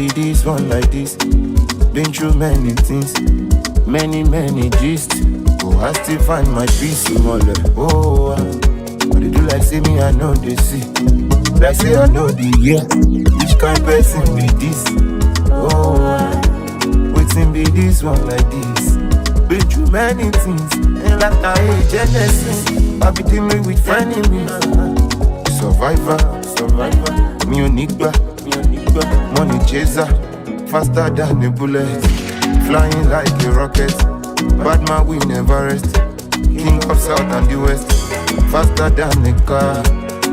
be this one like this. Been through many things, many gist. Oh, I still find my peace, smaller. Oh, but they do like say me, I know they see. Like say I know the year. Which kind of person be this? Oh, waiting be this one like this. Been through many things, and like I hate Genesis. I be dealing with enemies. Survivor, me Onigba, money chaser, faster than a bullet, flying like a rocket. Bad man we never rest. King of South and the West, faster than a car.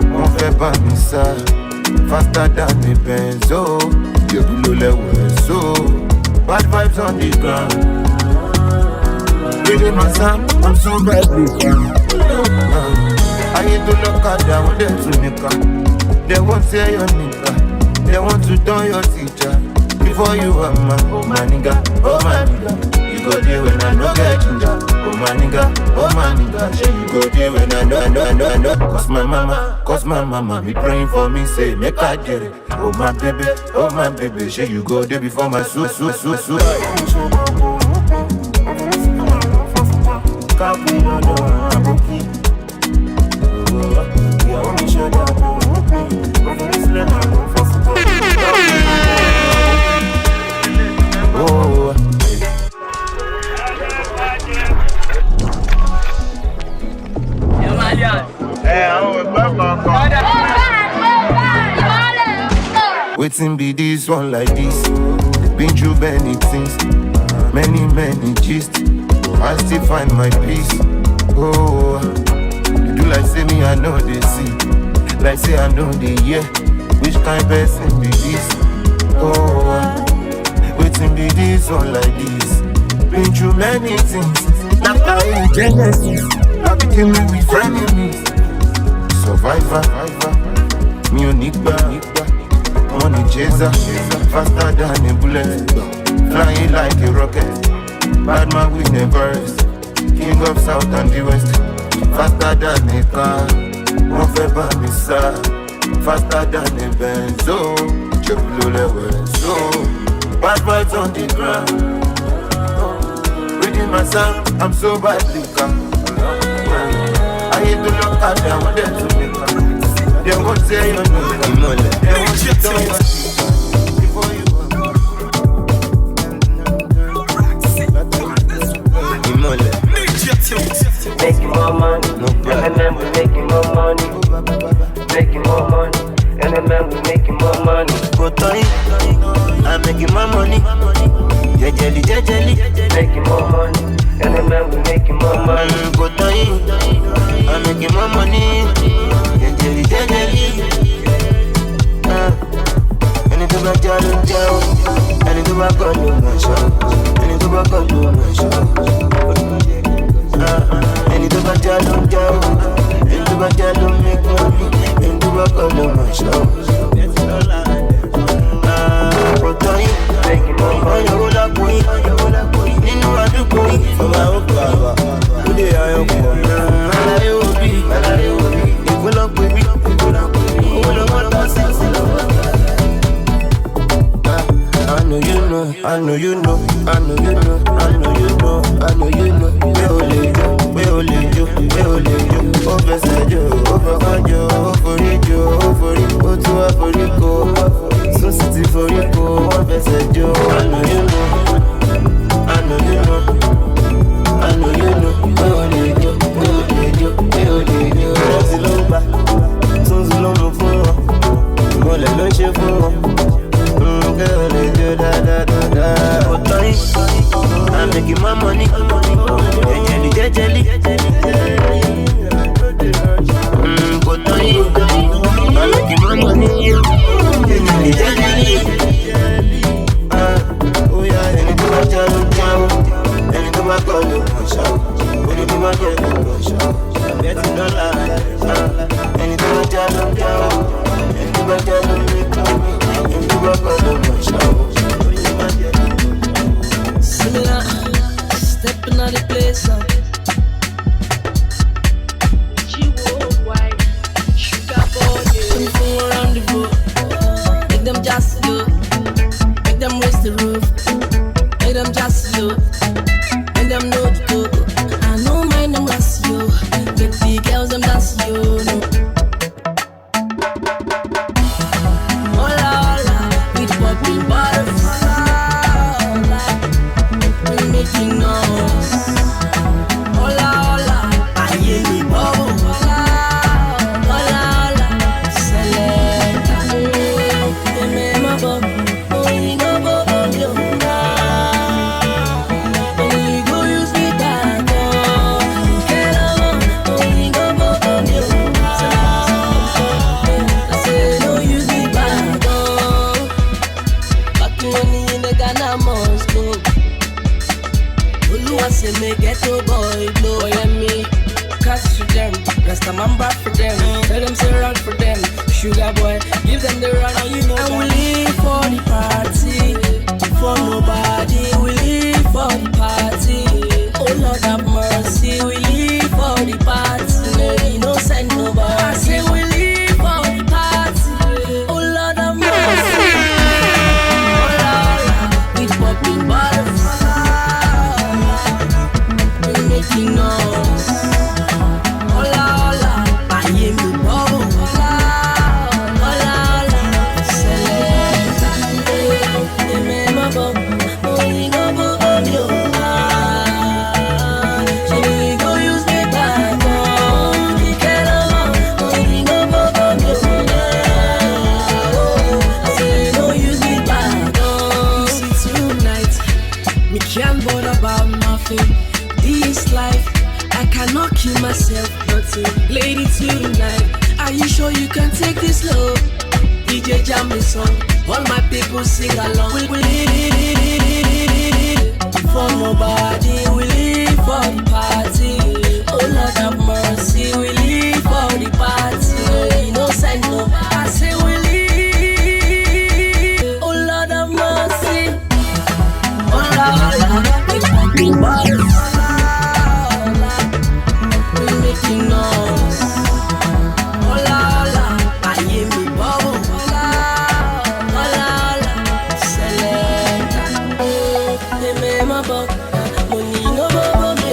Mon fait banissa, faster than a Benz. Oh, you blow level so. Bad vibes on the ground. Reading my song, I'm so badly gone. I hate to look at them, want them to nigga. They won't say your nigga. They want to turn your teacher. Before you are man, oh my nigga, oh my nigga. You go there when I no get ginger. Oh my nigga, you go there when I know. Cause my mama be praying for me, say make I get it. Oh my baby, say you go there before my su. Waiting be this one like this. Been through many things, many gist. I still find my peace. Oh, you do like say me, I know they see. Like say I know they hear. Which kind of person be this? Oh, waiting be this one like this. Been through many things. Like I hate Genesis. I be dealing with frenemies. Survivor, me Onigba, money chaser, faster than a bullet, flying like a rocket. Bad man we never rest. King of South and the West, faster than a car. Mon fait banissa, faster than a Benz. Oh, you blow level so. Bad vibes on the ground. Reading my song, I'm so badly gone. I hate to look at them, want them to make me. They won't say your name. They won't say your name. Before you making more money, and then we're making more money. Making more money, and then we're making more money. Go toy, I'm making more money. Jejeli. Making more money, and then we're making more money. Go toy, I'm making more money. Jejeli. Any to back down, any to back on my show, any to back on my show. Any to back down, any to back down, make money, any to back on my show. Go toy, making more money. Hola, nínú àdúgbò yìí. Ọba ó kọ́ àbá, ó dé ayọ̀ pọ̀. Aláyé òbí, ìgbólọ́pẹ̀ bí, owó lọ́wọ́ tó sí. I know you know. Pé o lè jó. Ó fẹsẹ̀ jó, ó fọkàn jó, ó forí jó, ó tún wá forí kó. Sún sì ti forí kó, wọ́n fẹsẹ̀ jó. I know you know. Pé o lè jó. Rẹ́sì ló ń gbà, tún sí ló ń mú fún wọn. Ìmọ̀lẹ̀ ló ń ṣe fún wọn. Pé o lè jó dáadáa. Kò tán yìí, I'm making my money. Jejeli. Kò tán yìí, I'm making my money. Jejeli. Ẹni tó bá jẹ́ ló jáwó, ẹni tó bá kọ́ ló mọ̀ ṣáwó, ẹni tó bá jẹ́ ló mọ̀ ṣáwó, ẹ̀ẹ́dì dọ́là. Ẹni tó bá jẹ́ ló jáwó, ẹni tó bá jẹ́ ló mọ̀ ṣáwó, ẹni tó bá kọ́ ló mọ̀ ṣáwó. Similar, stepping on the place. Worldwide, Sugarboy, yeah. Around the world, make them just go. a man back for them. Tell them say run for them. Sugarboy, give them the run. And we live for the party, for nobody. We live for the party. Oh Lord have mercy, we live for the party. We no send nobody. I say we live for the party. Oh Lord have mercy. Hola, we popping bottles. We making noise. Hola, hola, I hear me bubble. Hola, hola, hola, select. Remember, only go on you. She go use me back on. He can't only go on you. I say no use me back on. You see tonight, me can't bother about nothing. This life, I cannot kill myself, nothing. Lady tonight, are you sure you can take this love? DJ jam me song, all my people sing along. We live for nobody, we live for the party. Oh Lord have mercy, we live for the party. No send no, I say we live. Oh Lord have mercy. Hola, hola, we fucking bottles. We making noise. Hola, hola, I hear me bubble. Hola, hola, hola, select. Remember, money no bubble me.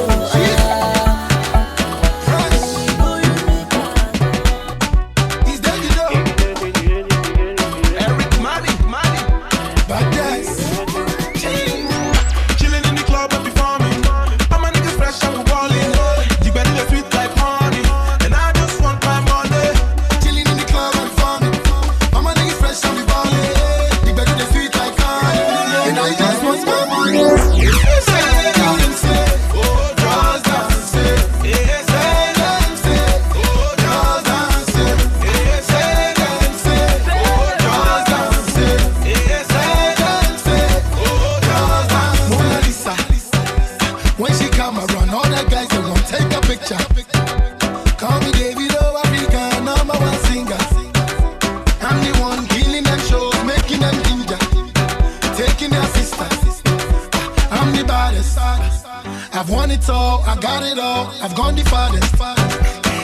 He's Davido. Eric Money. Bad guys. Chilling in the club and performing. I'm a nigga fresh and balling. You better let sweet like honey. And I just want my money. Chilling in the club and farming. I'm a nigga fresh and we ballin'. The better the sweet like honey. And I just want my money. Say, dance, oh, just dance. Say, dance, oh, just dance. Say, dance, oh, just dance. Say, dance, oh, just dance. Mona Lisa. When she come around, all the guys they want take a picture. Call me Davido, African #1 singer. I'm the one killing them shows, making them ginger, taking their sisters. I'm the baddest. I've won it all, I got it all. I've gone the farthest.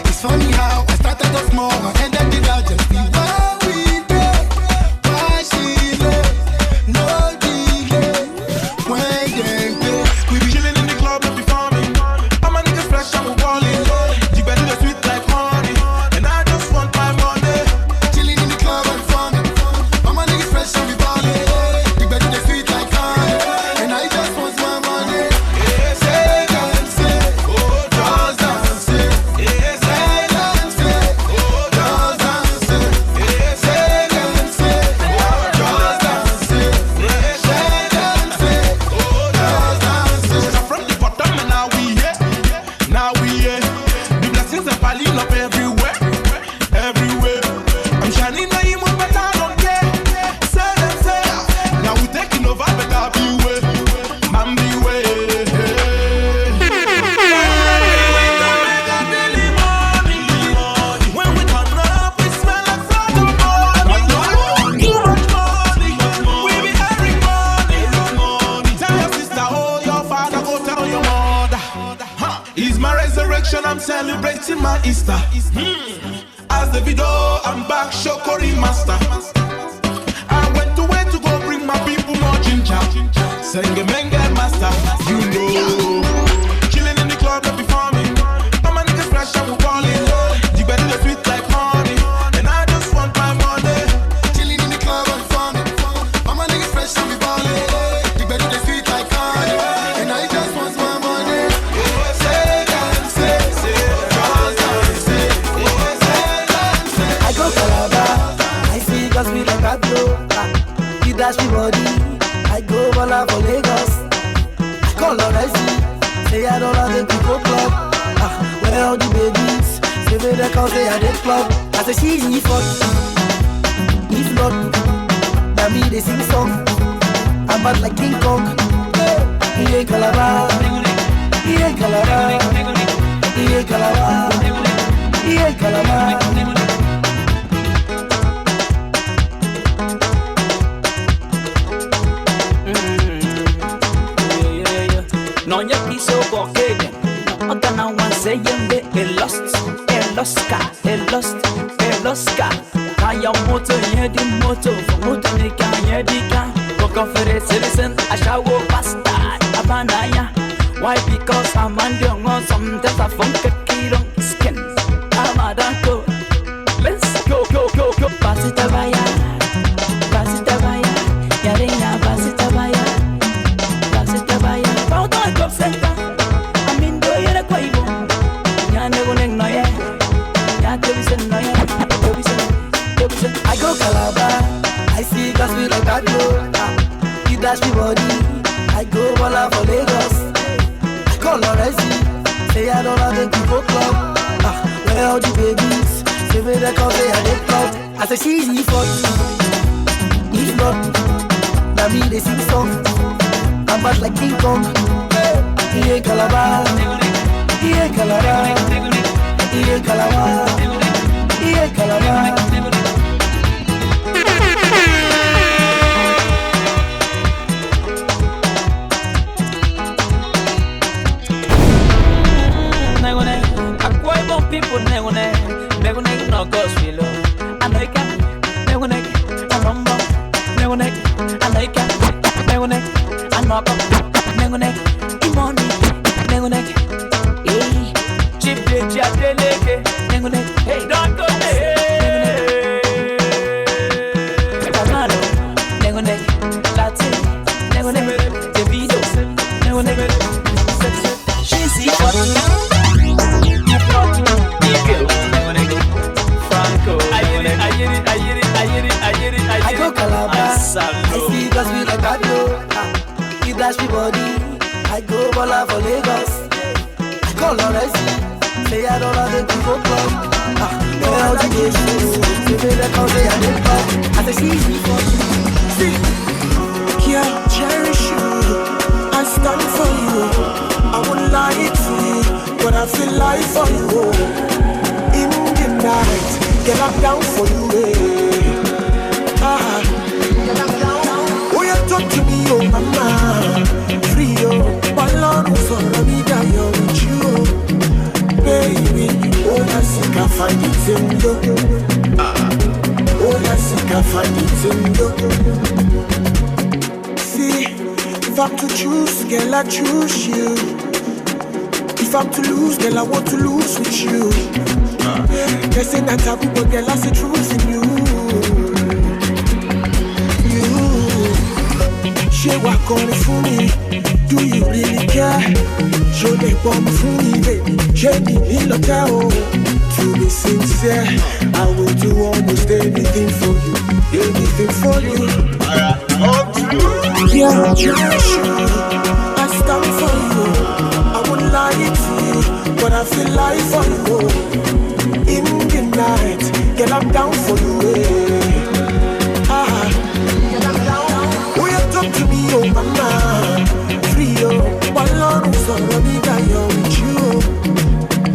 It's funny how I started off small and ended the largest. Why we there? Why she there? No delay. When they play, We be chilling in the club and performing. I'm a nigga fresh and balling. You better let sweet like honey. And I just want my money. chilling in the club and farming. I'm a nigga fresh and we ballin'. The better the sweet like honey. And I just want my money. Say, dance, oh, just dance. Say, dance, oh, just dance. Say, dance, oh, just dance. Say, dance, oh, just dance. Start from the bottom and now we here. The blessings are piling up everywhere. I'm shining now you move but I don't care. Say them say. Now we taking over but I'll be way. Man be way. When we turn up we smell like fraud and money. We be having money. Tell your sister, oh your father, go tell your mother. It's my resurrection, I'm celebrating my Easter. As the video, I'm back, Shokori master. I went to where to go bring my people more ginger. Senge menge master, you know. Chilling in the club and performing. I'm a nigga fresh and we balling. You better let sweet like honey. And I just want my money. Chilling in the club and farming. I'm a nigga fresh and we ballin'. The better the sweet like honey. And I just want my money. Say, dance, just dance. I go Calabar, I see girls with a bad blow. You dash me body, I go Hola for Lagos. I call her I see, say I don't have the people club. Where all the babies, say me they call say I did club. I say she's me for if not, that me they sing song. I'm bad like King Kong. He ain't Calabar, he ain't Calabar, he ain't Calabar, he ain't say yembe eloska. Kaya moto yedi moto, moto nika yedika. Confere citizen, I shall go bastard. Abanaya. Why? Because I'm on sometimes I funk a kid on skin. I'm a danko. Let's go. Pasitabaya. Yarina Pasitabaya. Found on top center. I'm in the yellow quavo. Yaneguning noye. Yatevison noye. I go Calabar. I see gas me like that. You dash me body. I go Hola for Lagos. I call Henessy. Say I don't have a people club. Where all the babies? Say me the coffee and the club. I say she's easy for you. If not, now me they sing song. I'm bad like King Kong. He ain't Calabar. He ain't Calabar. He ain't Calabar. He ain't Calabar. People negone no goes below. I know you can negone, I rumble, negone, I know you can negone, I knock up, negone, imoni, negone, hey, chip de jadeleke, negone, hey, don't go Kamano, negone, Latin, negone, Davido, negone, she's I go Calabar. I see gas me like that. You dash me body. I go Hola for Lagos. I call Henessy. Say I don't have a people club. All the gays, say me the coffee and the club. I say she's me for you. See, yeah, cherish you. I stand for you. I won't lie to you, but I feel like for you. In the night, get up down for you. Oh, you talk to me, oh mama, free oh, balance for me, die with you, baby. Oh, I think I find it in you. Oh, I think I find it in you. See, if I'm to choose, girl, I choose you. If I'm to lose, girl, I want to lose with you. They say that taboo, but girl, I see truth in you. She walk on it for me. Do you really care? Show the bomb for me, baby. She me in the town. To be sincere, I will do almost anything for you. Anything for you. Yeah, sure. I stand for you. I won't lie to you, but I feel like for you. In the night, girl, I'm down for you. To me, oh mama, free oh, balance on me, die with you,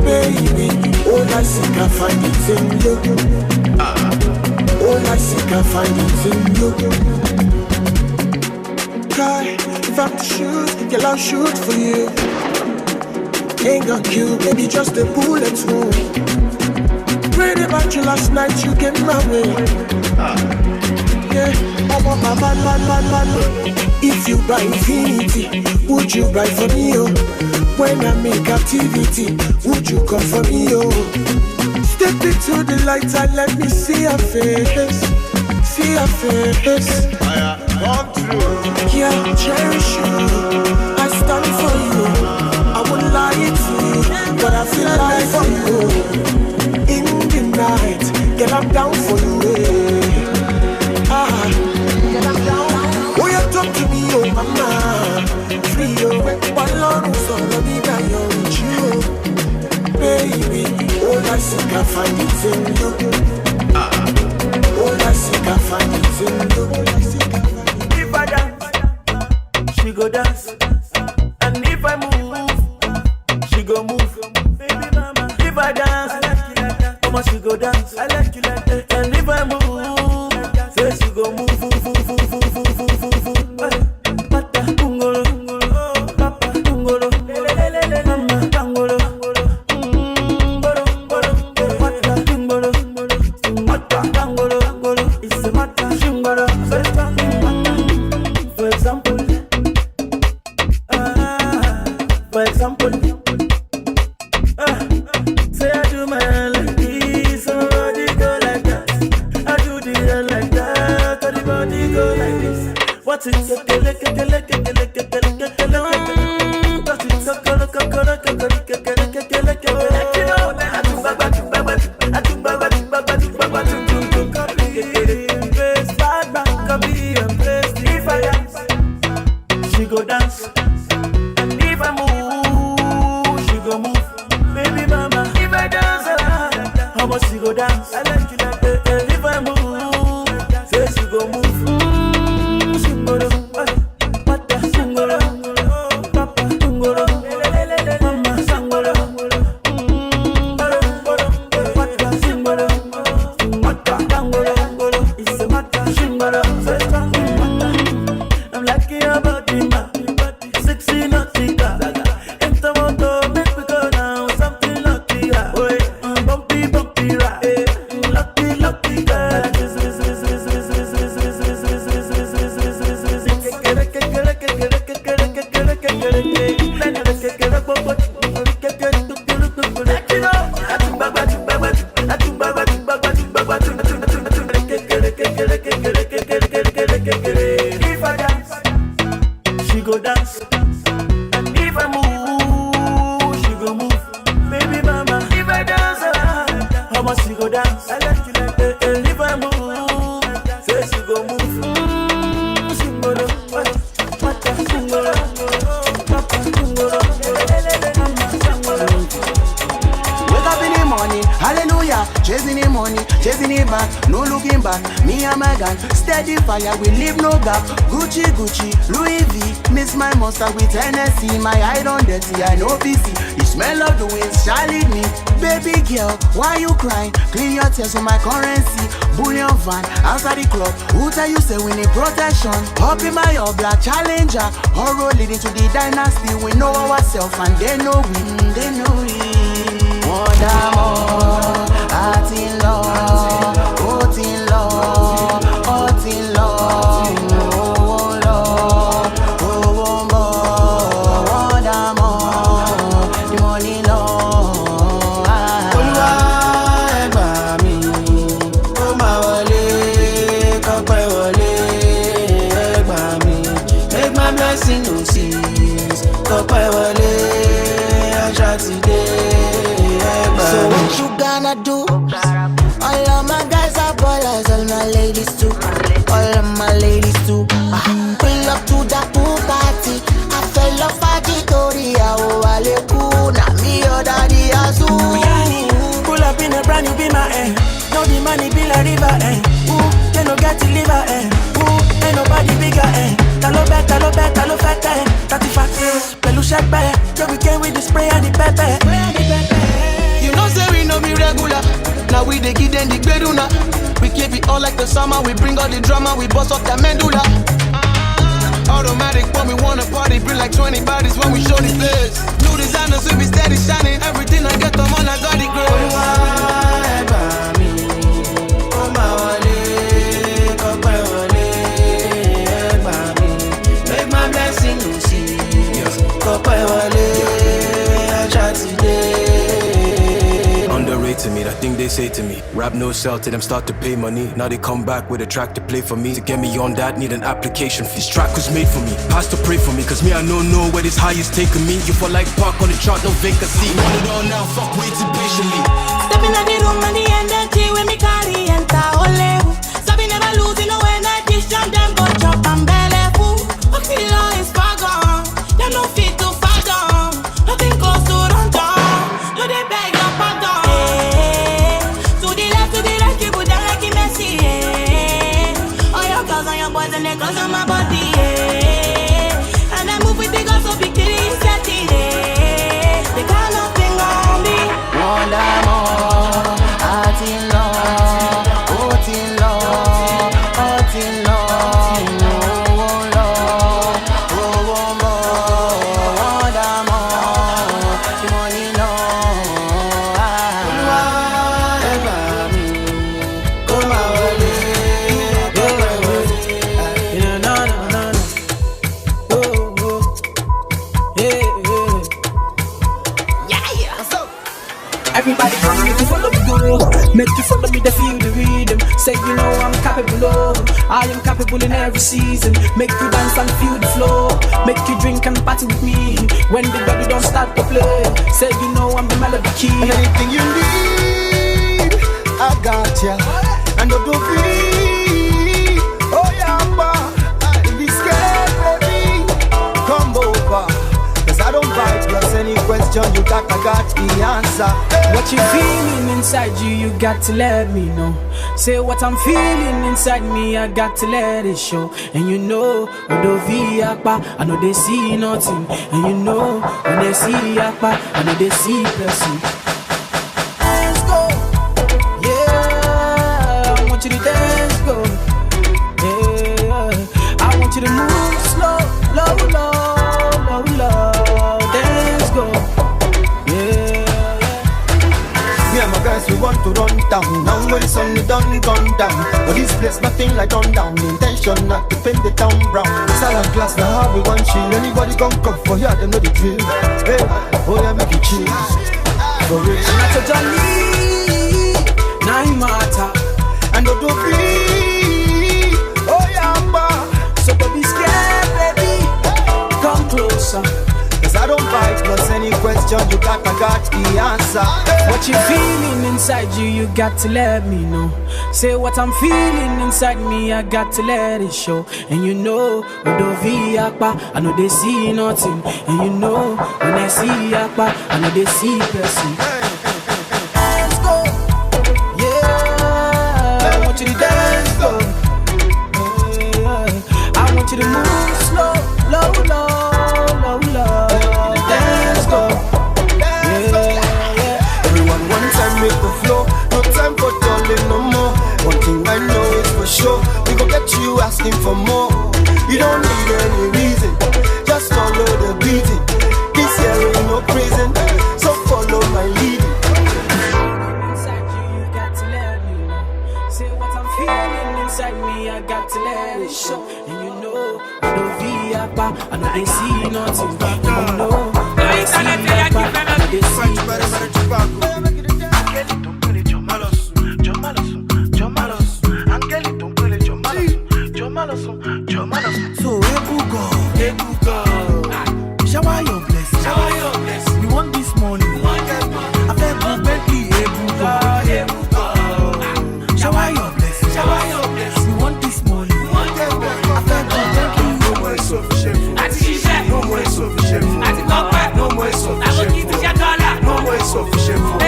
baby. All I seek, I find it in you. All I seek, I find it in you. Cry, if I'm to shoot, girl, I'll shoot for you. Ain't got you, baby, just a bullet wound. Prayed about you last night, you came my way. Yeah. If you buy infinity, would you buy for me, oh? When I make captivity, would you come for me, oh? Step into the light and let me see your face. See your face. Come through. Yeah, cherish you. I stand for you. I won't lie to you, but I feel like for you. In the night, girl, I'm down for you. Oh, you talk to me, oh mama, free oh, balance on me, die with you, baby. All I seek, I find it in you. All I seek, I find it in you. If I dance, she go dance, and if I move, she go move. Baby mama, if I dance, mama she go dance. I like you like that, and if I move, say she go move. she go dance. I like you like that. If I move, say she go move. Singoro, mata singoro, papa singoro, mama singoro, mata singoro, mata singoro, it's a mata singoro. I'm lucky about the man, sexy naughty. If I dance, she go dance. And if I move, she go move. Baby mama, if I dance, how much she go dance? I like you like that. And if I move, say she go move. Singoro, mata singoro, papa singoro, mama singoro. Wake up in the morning, hallelujah. Chasing the money, chasing it back, no looking back. Me and my gang, steady fire, we leave no gap. Gucci, Gucci, Louis V, miss my monster with Henessy. My eye on dirty, I know PC. You smell of the winds, shall lead me. Baby girl, why you crying? Clean your tears on my currency. Bullion van, outside the club. Who tell you say we need protection? Up in my all black challenger. Horror leading to the dynasty. We know ourselves and they know we, they know we. More, heart in love, heart in love, heart in love, oh Lord, oh more, the money love. Olúwa ẹ gbà mí, ó máa wọlé, kọ́pẹ́ wọlé, ẹ gbà mí, make my blessing no cease, kọ́pẹ́ wọlé, ọjọ́ ti dé. So what you gonna do? All of my guys are ballers, all my ladies too. All of my ladies too. Pull up to the pool party. I fell off at the Toria, oh Aleku. Now me or daddy Azu. Pull up in a brand new be my end. No the money be like river end. Ooh, they no get to liver end. Ooh, ain't nobody bigger end. Talo fat end. 35 pelu shepe. Yeah, we came with the spray and the pepper. You know say we no be regular. Now we dey give them the beduna. We keep it all like the summer. We bring all the drama. We bust up that medulla. Automatic when we wanna party. Bring like 20 bodies when we show the place. New designers we be steady shining. Everything I get them on I got the grace. Make my blessing no cease. Underrated me, that thing they say to me. Rap no sell to them, start to pay money. Now they come back with a track to play for me. To get me on that, need an application fee. This track was made for me, pastor pray for me. Cause me I don't know where this high is taking me. You fall like park on the chart, no vacancy. Want it all now, fuck waiting patiently. Stepping in the room and the energy when me carry enter ole. So we never losing no energy. Strong them go chop and belly full. Okilo is far gone. Them no fit to fathom. Nothing goes to run down. No they beg your pardon. To the left, you put them like Henessy. All your girls and your boys and they close on my body. And I move with the girls so big till it's set it. They got nothing on me. Wonder more, heart in love, heart in love, heart in love, oh Lord, oh more, wonder more, the money love. Olúwa ẹ gbà mí, kó máa wọlé, kó máa wọlé. No. Oh. Yeah. Everybody come make you follow me go. Make you follow me to feel the rhythm. Say you know I'm capable of. I am capable in every season. Make you dance and feel the flow. Make you drink and party with me. When the body don't start to play. Say you know I'm the melody key. And anything you need, I got ya. And don't be, oh yeah, don't be scared, baby. Come over, 'cause I don't bite plus any question. question you got, I got the answer. What you feeling inside you got to let me know. Say what I'm feeling inside me, I got to let it show. And you know, although I know they see nothing. And you know, when they see Yakpa, I know they see person. Let's go, yeah. I want you to dance, go, yeah. I want you to move slow, low, dance, go, yeah. Me and my guys, we want to run down. Now when the sun is done, gone down. But this place, nothing like run down. The intention not to paint the town brown. Silent class, now how we want chill. Anybody come for here, they know the drill. Hey, oh yeah, make it chill. For real. Not a jolly, now you matter. And don't be, oh yeah, so don't be scared, baby. Come closer. Cause I don't fight, plus any question you got, I got the answer. What you feeling inside you got to let me know. Say what I'm feeling inside me, I got to let it show. And you know, I know they see nothing. And you know, when I see Yakpa, I know they see person. Let's go, yeah. I want you to dance, go, yeah. I want you to move slow, low. Dance, go, yeah. Everyone one time make the flow. No time for darling no more. One thing I know is for sure, we gon' get you asking for more. You don't need any reason, just follow the beating. This here ain't no prison, so follow my leading. Inside you got to let me know. Say what I'm feeling inside me, I got to let it show. And you know, I know they see nothing. You know, I see Yakpa, I know they see So Ebuka, shower your blessing. We want this money. I feel good, Bentley, Ebuka. Shower your blessing. We want this money. I feel good, Bentley. No more insufficient food. No more insufficient food. No more insufficient food. No more insufficient food. No more insufficient food.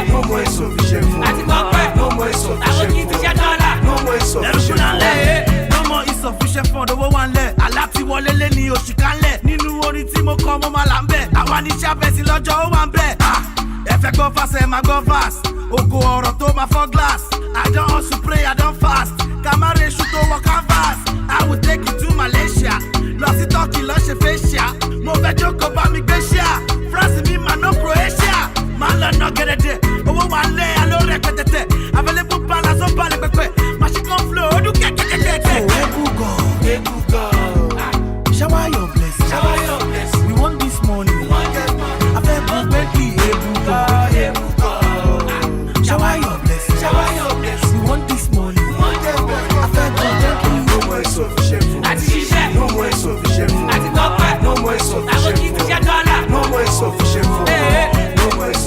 No more insufficient food. No more insufficient food. No more insufficient food. No more insufficient fund, owó wà ńlẹ̀. Aláti wọlé lé ní oṣù kanlẹ̀. Nínú orin tí mo kọ mo máa là ń bẹ̀. Àwa ní ṣàbẹ̀sí lọ́jọ́ ó wà ń bẹ̀. Ẹ fẹ́ gbọ́ fast ẹ máa gbọ́ fast. Ògo ọ̀rọ̀ tó máa fọ́ glass. I don hustle pray, I don fast. Kàmáre èṣù tó wọ canvas. I will take you to Malaysia. Lọ sí Turkey lọ ṣe facial. Mo fẹ́ jókòó bá mi gbé ṣíà. France mi máa ná Croatia. Máa lọ ná gẹ̀dẹ̀dẹ̀. Owó wà ńlẹ̀ aló rẹpẹtẹtẹ. Available balance ó balẹ̀ pẹpẹ. Machine gun flow ó dún kẹ̀kẹ̀kẹ̀kẹ̀. Ebuka, shower your blessing. We want this money. I feel good, Bentley, Ebuka. Shower your blessing. We want this money. I feel good, Bentley. No more insufficient food. No more insufficient food. No more insufficient food. No more insufficient food. No more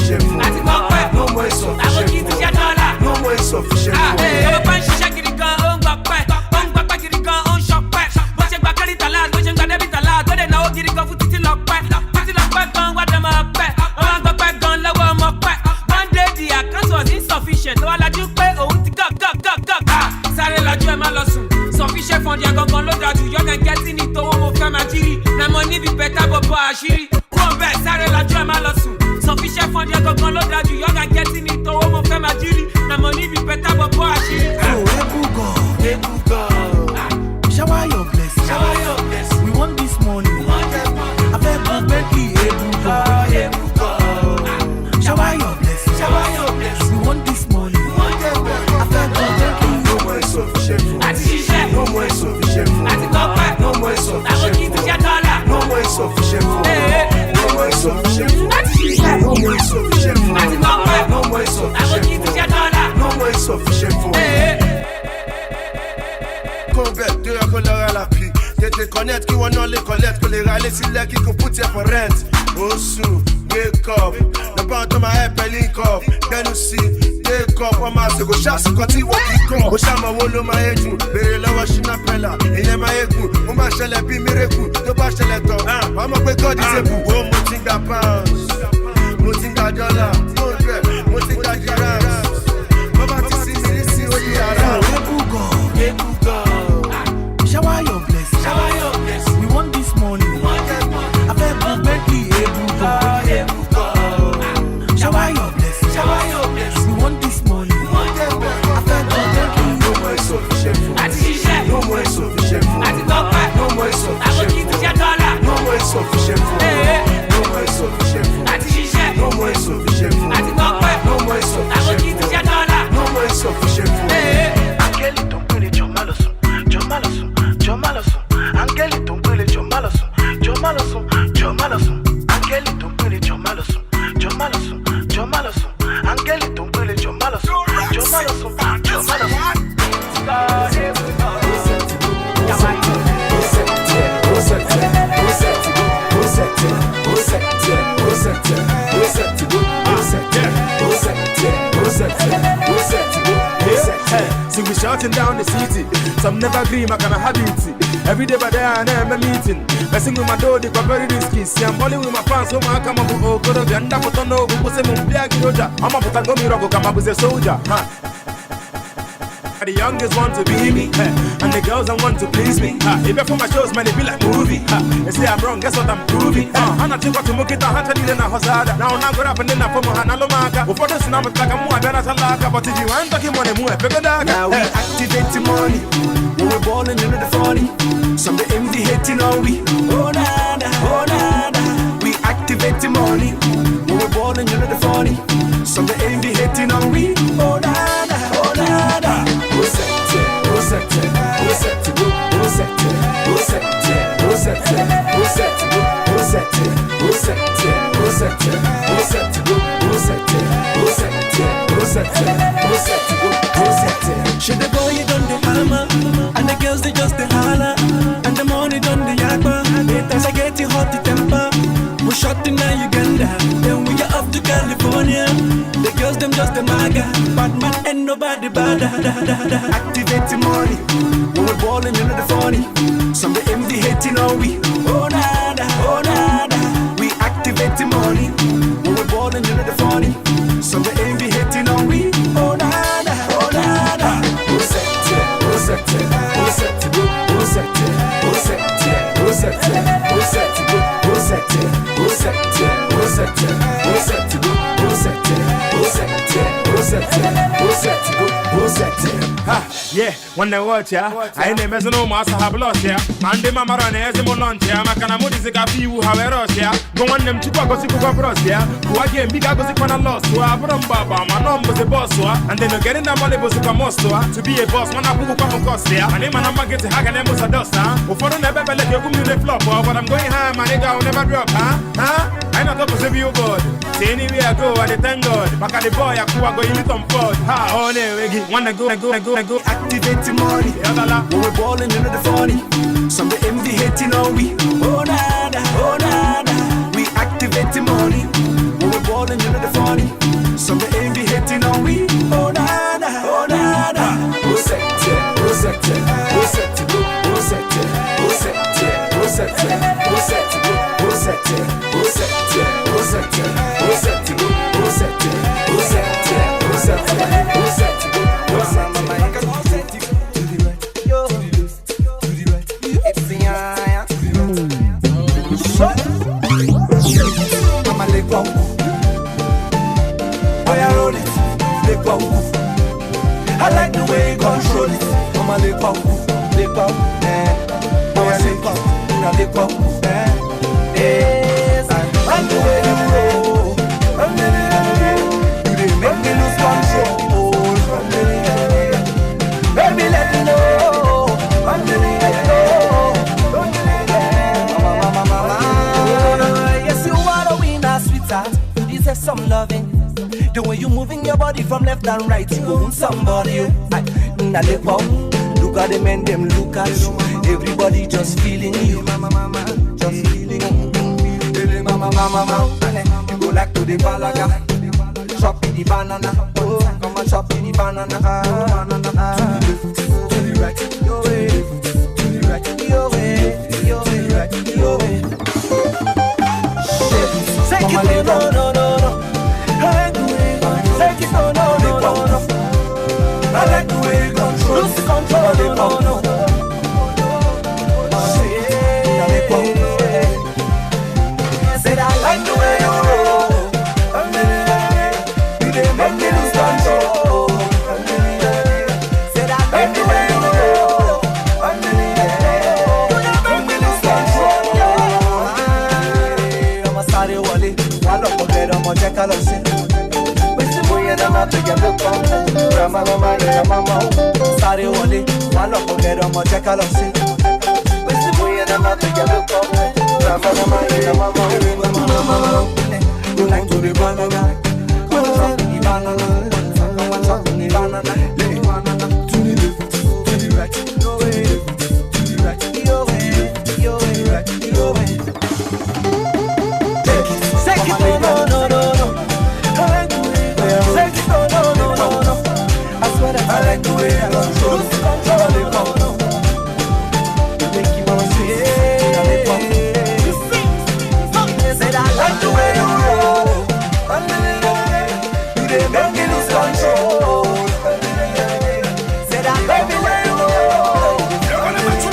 insufficient food. No more insufficient food. No more insufficient food. No more insufficient food. Sufficient fund, you're gonna load out. You're gonna get in it. Oh, my family. My money be better, but Ashiri. Come back, sorry, la joie, my lawsuit. Sufficient fund, you're gonna load out. You're gonna get in it. Oh, my family. My money be better, but Ashiri. So Ebuka, shower your blessing. We want this money. I feel good, Bentley, Ebuka. Shower your blessing. We want this money. I feel good, Bentley. No more insufficient food. No more insufficient food. No more insufficient food. No more insufficient food. No more insufficient food. No more insufficient food. No more insufficient food. No more insufficient food. Convert, tu as qu'on leur a la pluie. T'es connaître qui on les collecte, que les râler s'il est qui qu'on put for rent. Oh sous, wake up. The bound on my head, link up. Then you see, wake up. I'm out to go shots, continue what we come. Oshama wolo my head, very low, Shinapella. In my head, Uma shall be miracle. The bachelor, I'm a big God is a boo. Oh, Mutinga pounds, Mutinga dollar, Mutinga giraffe. Mama, to see me, see what you are. Shower your blessing. Shower your blessing. We want this money. We want this money. I feel good, Becky. Shower your blessing. Shower your blessing. We want this money. We want this money. I feel good, Becky. No more insufficient food. No more insufficient food. No more insufficient food. No more insufficient food. No more insufficient food. No more insufficient food. No more insufficient food. No more insufficient food. Angeli, don't put it your malasun. Your malasun. Your malasun. Angeli, don't put it your malasun. Your malasun. Your malasun. Angeli, don't put it your malasun. Your malasun. Your malasun. Angeli, don't put it your malasun. Your malasun. Your malasun. See we shouting down the city. Some never dream I can have it. Every day by day I am a meeting. Messing with my door, they got very risky. See I'm balling with my fans, so I come up with oh good of the end up with no we put some black roger. I'm up with a gummy rock, come up with a soldier. The youngest want to be me, and the girls don't want to please me. If I for my shows, man, they be like movie. They say I'm wrong, guess what I'm proving. I'm not too got to mock it, I had to in a hosada. Now I'm going up and then I form a Hanalomaka. Before this, I'm like I'm more than a salaka. But if you ain't talking money, more, now we activate the money. When we're balling into the funny. Some the envy hating on we. Oh, nada, oh, nada. We activate the money. When we're balling into the funny. Some the envy hating on we. Oh, nada, oh, nada. Should the boy you done the hammer, and the girls they just the holla, and the money done the yakba. As I get you hot the temper, we shot in Uganda, then we are up to California. The girls them just the maga, bad man and nobody bad. Activate the money, when we're balling into the funny. Some the envy hating on we. Oh nada, oh nada. We activate the money, when we're balling into the funny. Some the envy hating on we. Oh nada, oh nada. Yeah, when they watch ya, I ain't never no master have lost ya. And the mama run as a lunch ya, Macanamo is a cafe who have a rush ya. Go on them to go see Bros ya. Who again big I was a loss to Abram Baba, my mom was a boss and then you're getting that money was a most to be a boss, man, I who come across there. And then I'm get to hag and was a dust, before I never let you come to the flop, but I'm going high, my nigga will never drop, huh? I not up to you good. See anywhere I go, I thank God. Back at the boy, I go in it on board. Ha, on it, wanna go. Activate the money, when we're balling into the funny. Some the envy hating on we. Oh nada, oh nada. We activate the money, when we're balling into the funny. Some the envy hating on we. Oh nada, oh nada. I like the way you control it. I'm a Ladipoe, yes, I like the way you roll. You didn't make me lose control. Baby, let me know. Yes, you are the winner, sweetheart. You deserve some loving. The way you moving your body from left and right, you own somebody. Ladipoe, look at the men, them look at you. Everybody just feeling you. Just feeling you. Mama. You go like to the balaga. Chop in the banana, come and chop in the banana. To the right, your way. To the right, your way. Your way, your way. Take it, no. I like the way you control. Take it, no. I like the way you control. Lose the control, no. Said I like the way you roll. You didn't make me lose control. Said I like the way you roll. You didn't make me lose control. I'm a sorry wally. One up there, I'm a jack of sin. Mama, sorry, Wally. One up there, I'm a jack of sin. You like to the banana. Come on, chop the banana. Come on, chop the banana. To the left, to the right, your way. To the right, your way. Your way, your way. Take it, no. I like the way I control. Lose control. You make you wanna see. You see. Said I like the way you roll. You didn't make me lose control. Said I like the way you roll. You're gonna make me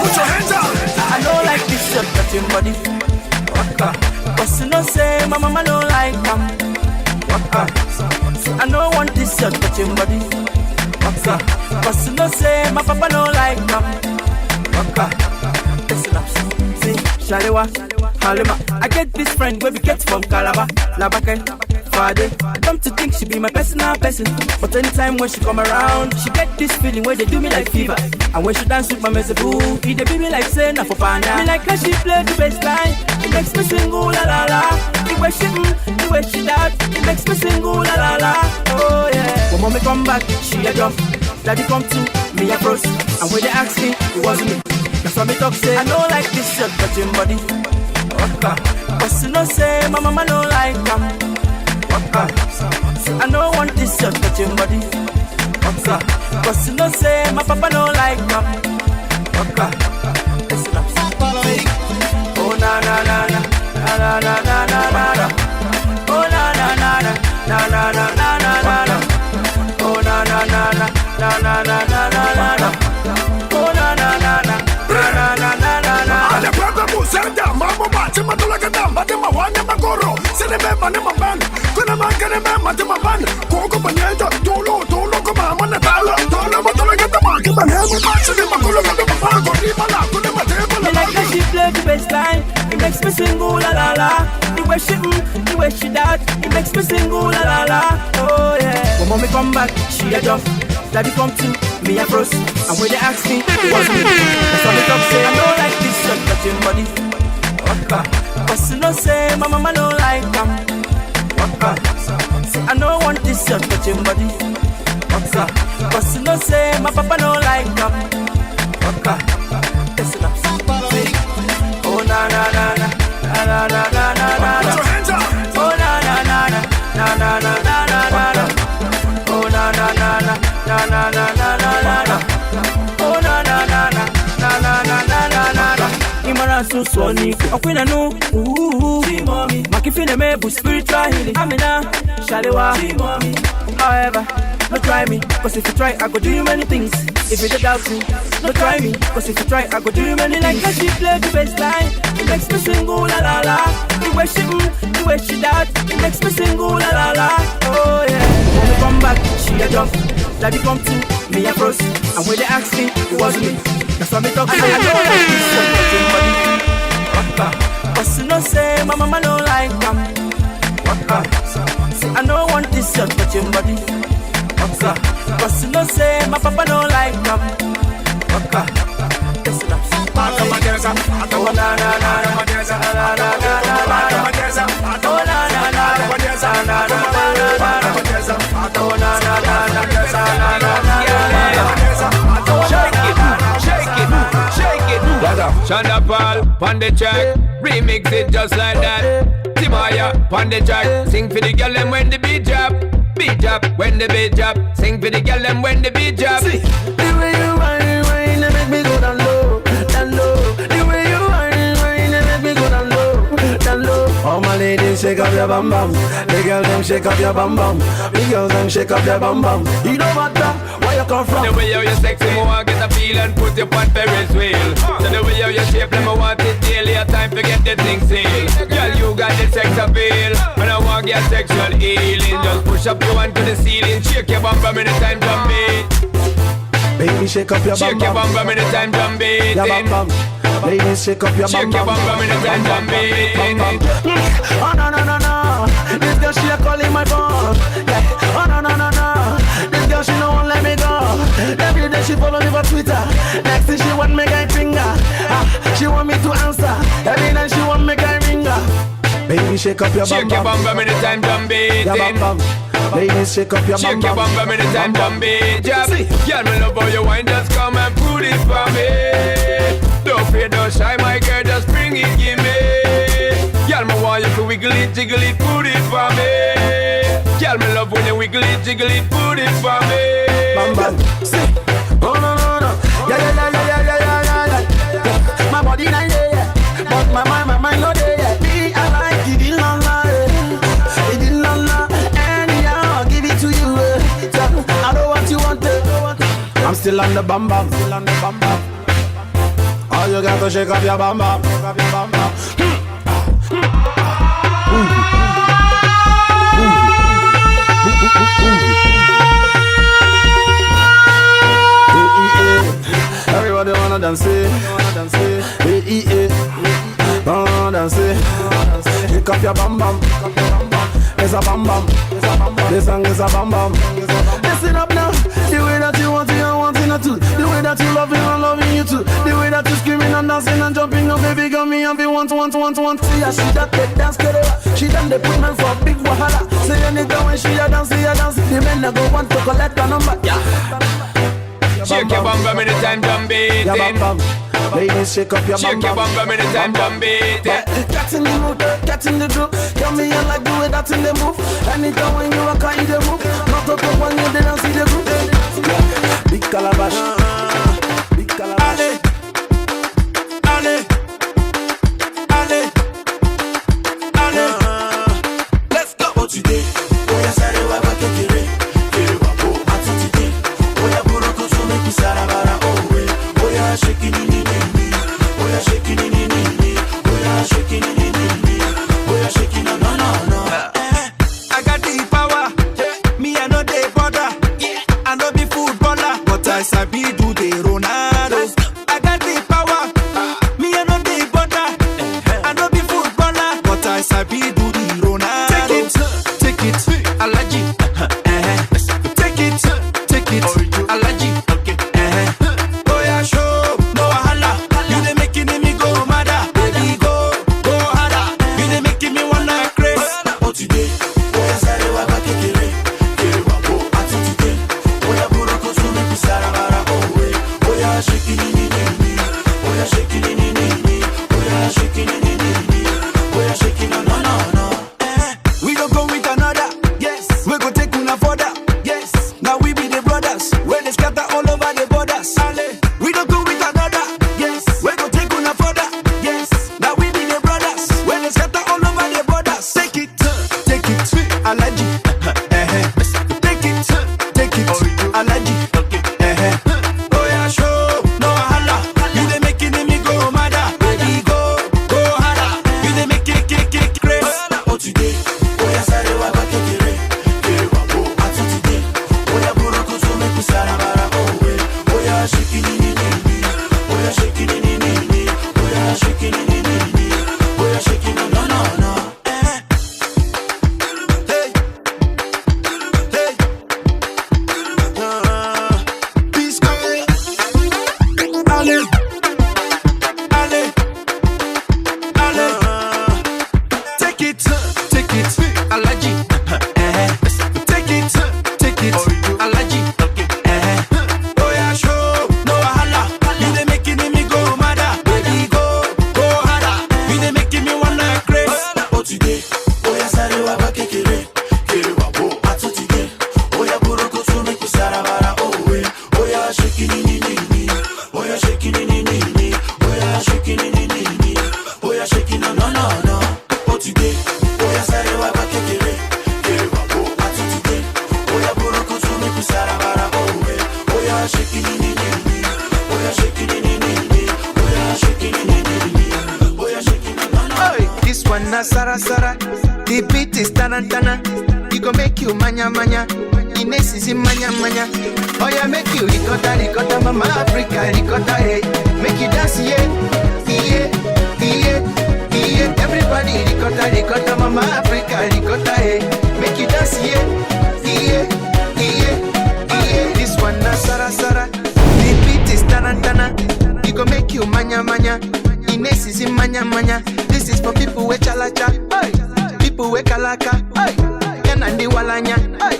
put your hands up. I don't like this shirt touching body. Cause you know say my mama don't like them. I don't want this shirt touching body. Cause you know say my papa don't like them. Listen up, see, Shalewa, Halima. I get this friend where we get from Calabar, Labake, Fade. I come to think she be my personal person, but anytime when she come around, she get this feeling where they do me like fever. And when she dance with my mezeboo, he they be me like say na for panda. Me like how she play the bass line, it makes me sing ooh la la la. The way she that, it makes me sing ooh la la la. Oh yeah. When mommy come back, she a jump. Daddy come to me a bros, and when they ask me, it wasn't me. That's why me talk say I don't like this shirt touching body. Cause you know say my mama don't like them. I don't want this shirt touching body. Cause you know say my papa don't like them. Listen up. Oh na na na na na na na na na. Oh na na na na na na na na na. Oh na na na na na na na na na. Oh na na na na. Ale kwenda kusenda mambo bati matula kadamba de mawana magoro sene beba ne mabana kuna mangane mema de mabana koko banyeta tolo ko mama na tala tolo matula kadamba ke banema bati de magolo kadamba pago ni mala kuna mateba la like how she play the bass line it makes me sing ooh la la la the way she that it makes me sing ooh la la la oh yeah when mommy come back she a jump daddy come to me a bros and when they ask me it wasn't me that's why me talk say I don't like this shirt touching body cause you know say my mama don't like them say I don't want this shirt touching body cause you know say my papa don't like them listen up oh na na na na na na na na na oh na na na na na na na na na oh na na na na na na na na na oh na na na na na na na na Imara so swani Okwina no T-mommy Makifine mebu spiritual healing Amina Shalewa T-mommy However no try me Cause if you try I go do you many things If you doubt me no try me Cause if you try I go do you many like how she play the bass line It makes me sing ooh la la la The way she that It makes me sing ooh la la la Oh yeah When we come back she a jump Daddy come to me a bros And when they ask me it wasn't me That's why me talk to you, I don't like this shirt touching body cause you know say my mama don't like them say I don't want this shirt touching body cause you know say my papa don't like them listen up oh na na na na na na na oh na na na na oh na na na na Shanda Paul, on the check. Remix it just like that. Timaya, on the track. Sing for the girl them when the beat drop. Beat drop, when the beat drop. Sing for the girl them when the beat drop. See, the way you whine, they make me go down low, down low. The way you whine, they make me go down low, down low. All my ladies shake up your bum bum. The girls them shake up your bum bum. The girls them shake up your bum bum. You know what where you come from? The way you sexy, me want get a feel and put you on Ferris wheel. So the way you shape, them I want it daily. A time to get the thing sealed. Girl, you got the sex appeal, and I want get sexual healing. Just push up your hand to the ceiling, shake your bum bum in the time drum beat. Baby, shake up your bum bum. Shake your bum bum in the time drum beat. Your bum bum. Baby, shake up your bum bum. Shake your bum bum in the time drum beat. Oh no no no no, this girl she a calling my phone. Yeah. Oh no no no no, this girl she no won't let me go. Every day she follow me for Twitter. Next thing she want me guy finger. She want me to answer. Every night she want me guy ringer. Baby, shake up your bum bum. Shake your bum bum in the time drum beat. Your bum bum. Baby, shake up your bum bum. Shake your bum bum in the time drum beat. Girl, me love how you wine, just come and put it for me. Don't fear, don't shy, my girl, just bring it, give me. Girl, me want you to wiggle it, jiggle it, put it for me. Girl, me love when you wiggle it, jiggle it, put it for me. Bam bam, see. Oh no no no, yeah. My body not there, but my mind not there. Me, I like it, it la la, it la la. Anyhow, I'll give it to you. I know what you want. I'm still on the bam bam, still on the bam bam. All you got to shake up your bam bam, shake up your bam bam. Everybody wanna dance, wanna dance. Shake up your bam bam, it's a bam bam. This song is a bam bam. Listen up now, the way that you want it, I want it not to. The way that you love it, I'm loving you too. The way that you screaming and dancing and jumping up, baby, got me and be want. See how she that take dance, she done the put man for big wahala. Say anytime when she a dance, the men that go want to collect a number. Shake your bum bum in the time drum beat. Your bum bum. Baby, shake up your bum bum. Shake your bum bum in the time drum beat. Get in the mood, get in the groove. Tell me you like the way that's in the move. Anytime when you walk out, you the move. Not up when you dance, see the groove. Big calabash, big calabash. Ale. Let's go. What you did? Oh yeah, sorry, what about kekere? Kere wapo, atutide. Oh yeah, buroko so make me sarabara. Oh yeah, shaking it. Oh yeah, shaking it. Oh yeah, shaking it. Oh yeah, shaking it. No. I got the power. Me I know they bother. I know be footballer, but I sabi one na Sara Sara. The beat is tarantana. It go make you manya manya. Ines is in manya manya. Oh yeah, make you ricotta ricotta, mama Africa ricotta, hey. Make you dance, yeah, yeah, yeah, yeah. Everybody ricotta ricotta, mama Africa ricotta, hey. Make you dance, yeah, yeah, yeah, yeah. This one na Sara Sara. The beat is tarantana. It go make you manya manya. Ines is in manya manya. This is for people with chalacha, hey. People with kalaka, hey. Nandi walanya, hey.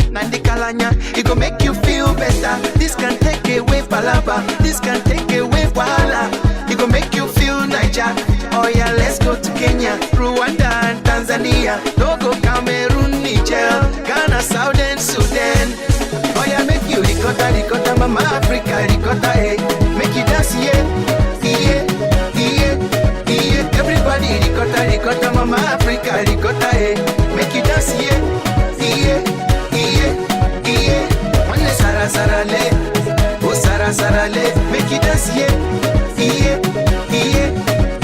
Nandi kalanya. It go make you feel better. This can take away palaba. This can take away wahala. It go make you feel Niger. Oh yeah, let's go to Kenya, Rwanda and Tanzania. Togo, Cameroon, Niger, Ghana, Southern Sudan. Oh yeah, make you ricotta ricotta, mama Africa ricotta, hey. Make you dance, yeah, yeah, yeah, yeah. Everybody ricotta ricotta, mama Africa ricotta, hey. Make you dance, yeah, yeah, yeah, yeah. One Sara Sara le, oh Sara Sara le. Make you dance, yeah, yeah, yeah,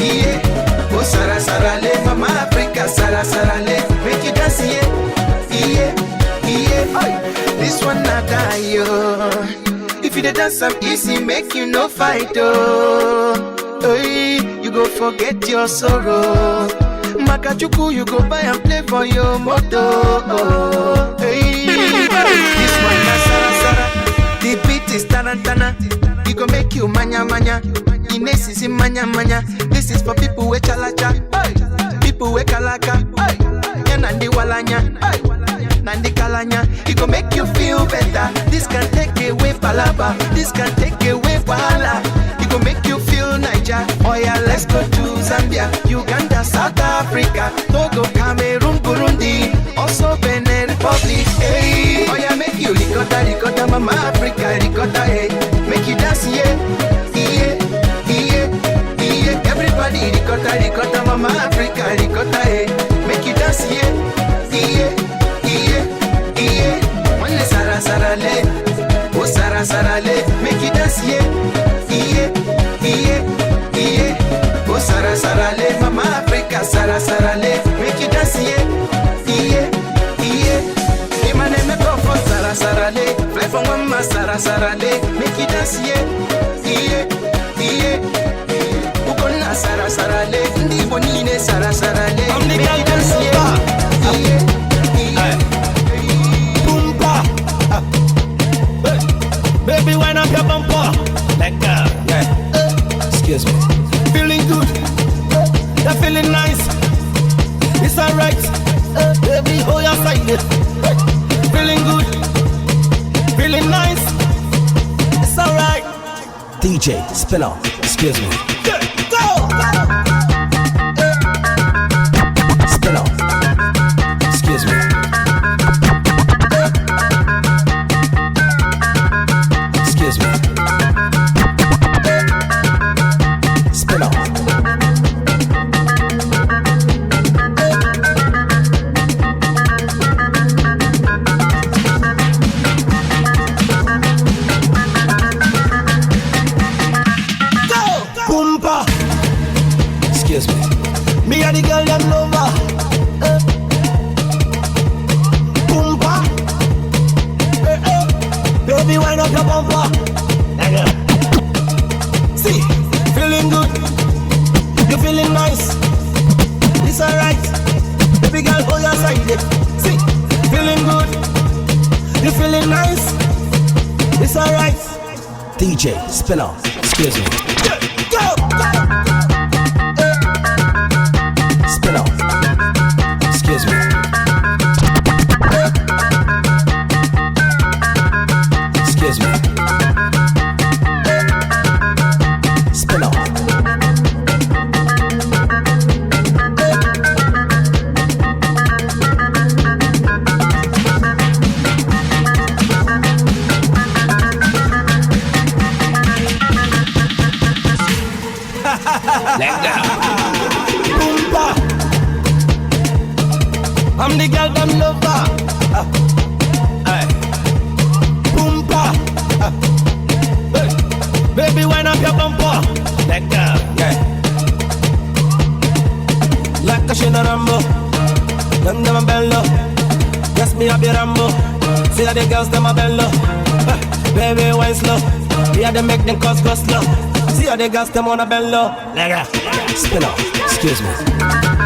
yeah. Oh Sara Sara le, mama Africa Sara Sara le. Make you dance, yeah, yeah, yeah. This one not die, yo. If you dance up easy, make you no fight, oh. Hey, you go forget your sorrow. Makachuku, you go buy and play for your moto. Oh, hey, this one na Sara Sara. The beat is tarantana. It go make you manya manya. Ines is in manya manya. This is for people with chalacha, hey. People with kalaka, hey. Yeah, nandi walanya, hey. Nandi kalanya. It go make you feel better. This can take away palaba. This can take away wahala. It go make you feel Niger. Oh yeah, let's go to Zambia, Uganda, South Africa, Togo, Cameroon, Burundi, also Benin Republic. Hey, oh yeah, make you ricotta ricotta, mama Africa ricotta, hey. Make you dance, yeah, yeah, yeah, yeah. Everybody ricotta ricotta, mama Africa ricotta, hey. Make you dance, yeah, yeah, yeah, yeah. One Sara Sara le, oh Sara Sara le. Make you dance, yeah, yeah, yeah, yeah. Oh Sara Sara le, mama Africa Sara Sara le. Make you dance, yeah, yeah, yeah. My name is go for Sara Sara le. Fly for mama Sara Sara le. Make you dance, yeah, yeah, yeah. Ukona Sara Sara le, ndi bonine Sara Sara le. Make you dance, yeah, yeah, yeah. Boomba, baby, wind up your bumper, like yeah. Excuse me. Feeling good, you're feeling nice. It's alright, baby, hold your side. Feeling good, feeling nice. It's alright. DJ, spin off. Excuse me. Go! Spin off. Excuse me. Excuse me. Spin off. Excuse me. Me and the girl them lover. Boomba. Baby, wind up your bumper. See, feeling good. You feeling nice. It's alright. Baby girl, hold your side. See, feeling good. You feeling nice. It's alright. DJ, spin off. Excuse me. Go! Spin off. Excuse me. Excuse me. Spin off. Like that. Boomba. I'm the girl them lover. Boomba. Hey. Baby, wind up your bumper. Like that. Yeah. Like a in a Rambo. Them a bello. Yes, me a be Rambo. See how the girls them a bello. Baby, wine slow. Yeah, they make them cause go slow. See how the girls them on a bello. Spin off, excuse me.